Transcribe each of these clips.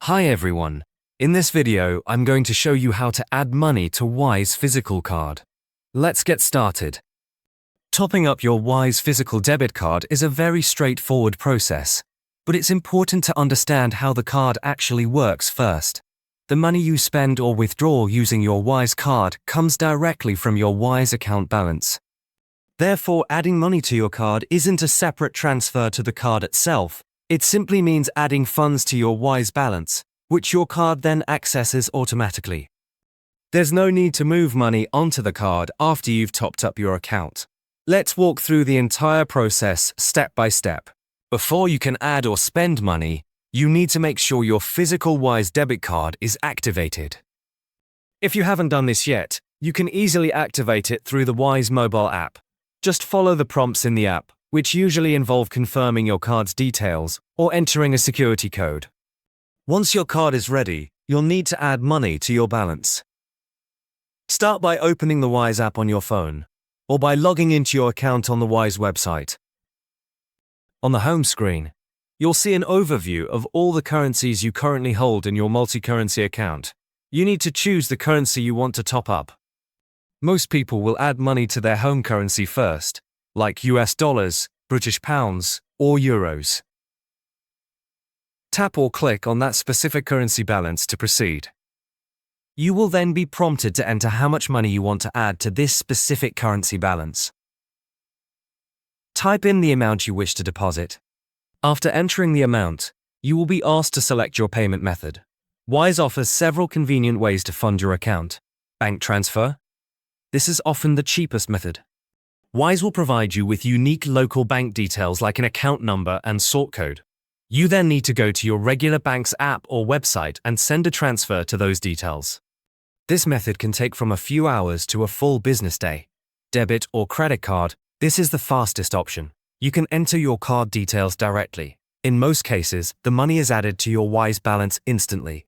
Hi everyone. In this video, I'm going to show you how to add money to Wise physical card. Let's get started. Topping up your Wise physical debit card is a very straightforward process, but it's important to understand how the card actually works first. The money you spend or withdraw using your Wise card comes directly from your Wise account balance. Therefore, adding money to your card isn't a separate transfer to the card itself. It simply means adding funds to your Wise balance, which your card then accesses automatically. There's no need to move money onto the card after you've topped up your account. Let's walk through the entire process step by step. Before you can add or spend money, you need to make sure your physical Wise debit card is activated. If you haven't done this yet, you can easily activate it through the Wise mobile app. Just follow the prompts in the app, which usually involve confirming your card's details or entering a security code. Once your card is ready, you'll need to add money to your balance. Start by opening the Wise app on your phone, or by logging into your account on the Wise website. On the home screen, you'll see an overview of all the currencies you currently hold in your multi-currency account. You need to choose the currency you want to top up. Most people will add money to their home currency first, like US dollars, British pounds, or euros. Tap or click on that specific currency balance to proceed. You will then be prompted to enter how much money you want to add to this specific currency balance. Type in the amount you wish to deposit. After entering the amount, you will be asked to select your payment method. Wise offers several convenient ways to fund your account. Bank transfer. This is often the cheapest method. Wise will provide you with unique local bank details like an account number and sort code. You then need to go to your regular bank's app or website and send a transfer to those details. This method can take from a few hours to a full business day. Debit or credit card, this is the fastest option. You can enter your card details directly. In most cases, the money is added to your Wise balance instantly.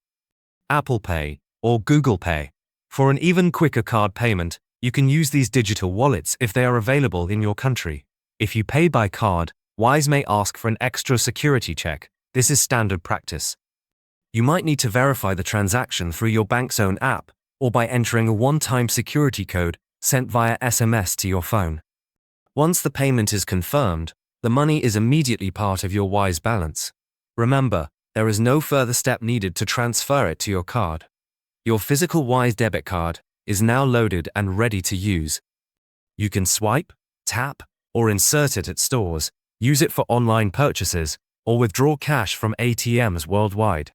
Apple Pay or Google Pay. For an even quicker card payment, you can use these digital wallets if they are available in your country. If you pay by card, Wise may ask for an extra security check. This is standard practice. You might need to verify the transaction through your bank's own app or by entering a one-time security code sent via SMS to your phone. Once the payment is confirmed, the money is immediately part of your Wise balance. Remember, there is no further step needed to transfer it to your card. Your physical Wise debit card is now loaded and ready to use. You can swipe, tap, or insert it at stores, use it for online purchases, or withdraw cash from ATMs worldwide.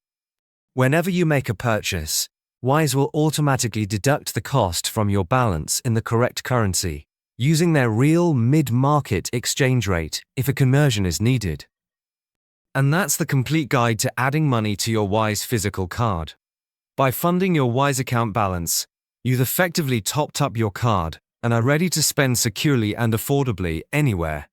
Whenever you make a purchase, Wise will automatically deduct the cost from your balance in the correct currency, using their real mid-market exchange rate if a conversion is needed. And that's the complete guide to adding money to your Wise physical card. By funding your Wise account balance, you've effectively topped up your card and are ready to spend securely and affordably anywhere,